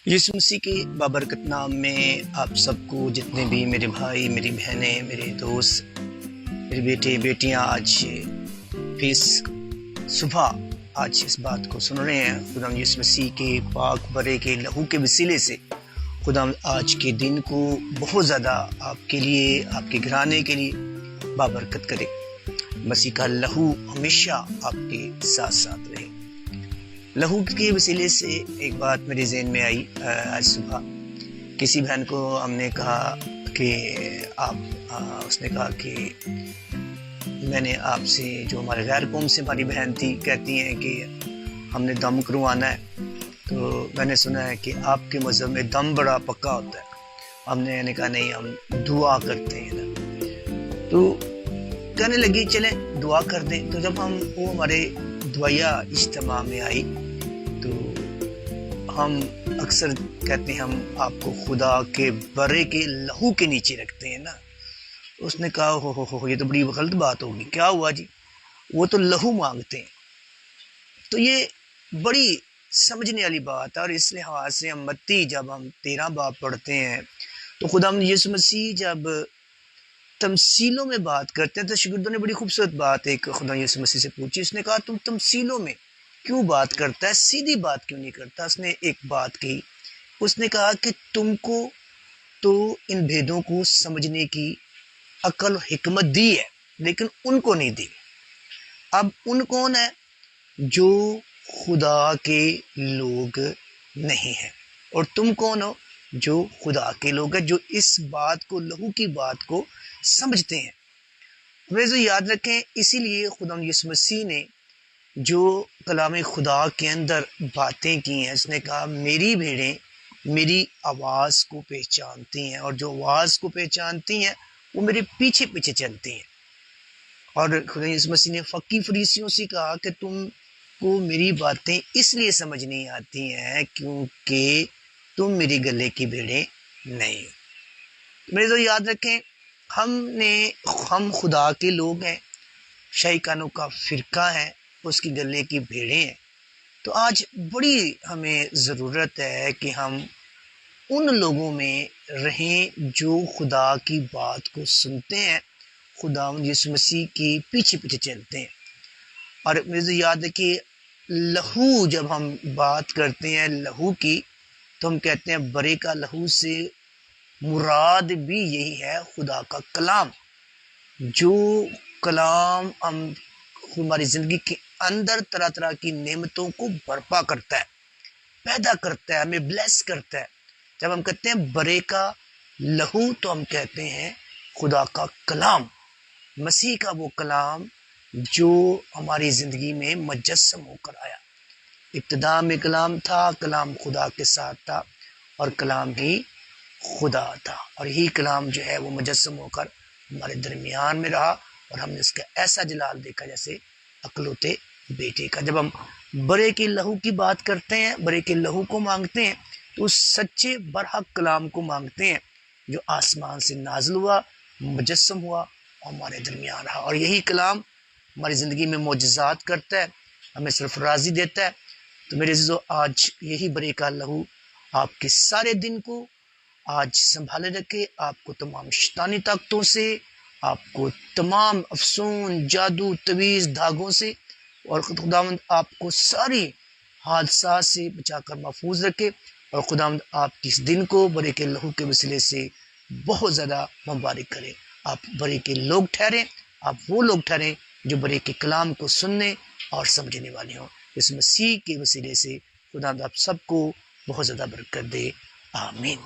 یسوع مسیح کے بابرکت نام میں آپ سب کو، جتنے بھی میرے بھائی، میری بہنیں، میرے دوست، میرے بیٹے بیٹیاں آج اس صبح اس بات کو سن رہے ہیں، خدا یسوع مسیح کے پاک برے کے لہو کے وسیلے سے خدا آج کے دن کو بہت زیادہ آپ کے لیے، آپ کے گھرانے کے لیے بابرکت کرے۔ مسیح کا لہو ہمیشہ آپ کے ساتھ ساتھ رہے۔ لہو کے وسیلے سے ایک بات میرے ذہن میں آئی آج صبح۔ کسی بہن کو ہم نے کہا کہ اس نے کہا کہ میں نے آپ سے، جو ہمارے غیر قوم سے ہماری بہن تھی، کہتی ہیں کہ ہم نے دم کروانا ہے، تو میں نے سنا ہے کہ آپ کے مذہب میں دم بڑا پکا ہوتا ہے۔ ہم نے کہا نہیں، ہم دعا کرتے ہیں نا۔ تو کہنے لگی چلیں دعا کر دیں۔ تو جب وہ ہمارے دعائیا اجتماع میں آئی تو ہم اکثر کہتے ہیں ہم آپ کو خدا کے برے کے لہو کے نیچے رکھتے ہیں نا۔ اس نے کہا ہو یہ تو بڑی غلط بات ہوگی۔ کیا ہوا جی؟ وہ تو لہو مانگتے ہیں۔ تو یہ بڑی سمجھنے والی بات ہے، اور اس لحاظ سے ہم متی جب ہم 13 باب پڑھتے ہیں تو خدا یسوع مسیح جب تمثیلوں میں بات کرتے ہیں تو شاگردوں نے بڑی خوبصورت بات ایک خدا یسوع مسیح سے پوچھی۔ اس نے کہا تم تمثیلوں میں کیوں بات کرتا ہے، سیدھی بات کیوں نہیں کرتا؟ اس نے ایک بات کہی، اس نے کہا کہ تم کو تو ان بھیدوں کو سمجھنے کی عقل و حکمت دی ہے، لیکن ان کو نہیں دی۔ اب ان کون ہے؟ جو خدا کے لوگ نہیں ہیں۔ اور تم کون ہو؟ جو خدا کے لوگ ہیں، جو اس بات کو، لہو کی بات کو سمجھتے ہیں۔ ویسے یاد رکھیں، اسی لیے خدا یسوع مسیح نے جو کلام خدا کے اندر باتیں کی ہیں، اس نے کہا میری بھیڑیں میری آواز کو پہچانتی ہیں، اور جو آواز کو پہچانتی ہیں وہ میرے پیچھے پیچھے چلتی ہیں۔ اور خدا یسوع مسیح نے فقی فریسیوں سے کہا کہ تم کو میری باتیں اس لیے سمجھ نہیں آتی ہیں کیونکہ تم میری گلے کی بھیڑیں نہیں۔ میرے تو یاد رکھیں، ہم خدا کے لوگ ہیں، شیطانوں کا فرقہ ہے، اس کی گلے کی بھیڑیں ہیں۔ تو آج بڑی ہمیں ضرورت ہے کہ ہم ان لوگوں میں رہیں جو خدا کی بات کو سنتے ہیں، خدا یسوع مسیح کی پیچھے پیچھے چلتے ہیں۔ اور مجھے یاد ہے کہ لہو، جب ہم بات کرتے ہیں لہو کی، تو ہم کہتے ہیں برے کا لہو سے مراد بھی یہی ہے خدا کا کلام۔ جو کلام ہماری زندگی کے اندر طرح طرح کی نعمتوں کو برپا کرتا ہے، پیدا کرتا ہے، ہمیں بلیس کرتا ہے۔ جب ہم کہتے ہیں برے کا لہو، تو ہم کہتے ہیں خدا کا کلام، مسیح کا وہ کلام جو ہماری زندگی میں مجسم ہو کر آیا۔ ابتدا میں کلام تھا، کلام خدا کے ساتھ تھا، اور کلام ہی خدا تھا، اور یہی کلام جو ہے وہ مجسم ہو کر ہمارے درمیان میں رہا، اور ہم نے اس کا ایسا جلال دیکھا جیسے اکلوتے بیٹے کا۔ جب ہم برے کے لہو کی بات کرتے ہیں، برے کے لہو کو مانگتے ہیں، تو اس سچے برحق کلام کو مانگتے ہیں جو آسمان سے نازل ہوا، مجسم ہوا، اور ہمارے درمیان رہا۔ اور یہی کلام ہماری زندگی میں معجزات کرتا ہے، ہمیں صرف راضی دیتا ہے۔ تو میرے عزیزو، آج یہی برے کا لہو آپ کے سارے دن کو آج سنبھالے رکھے، آپ کو تمام شیطانی طاقتوں سے، آپ کو تمام افسون، جادو، تویز، دھاگوں سے، اور خداوند آپ کو ساری حادثات سے بچا کر محفوظ رکھے، اور خداوند آپ کی اس دن کو برے کے لہو کے وسیلے سے بہت زیادہ مبارک کرے۔ آپ برے کے لوگ ٹھہریں، آپ وہ لوگ ٹھہریں جو برے کے کلام کو سننے اور سمجھنے والے ہوں۔ اس مسیح کے وسیلے سے خداوند آپ سب کو بہت زیادہ برکت دے، آمین۔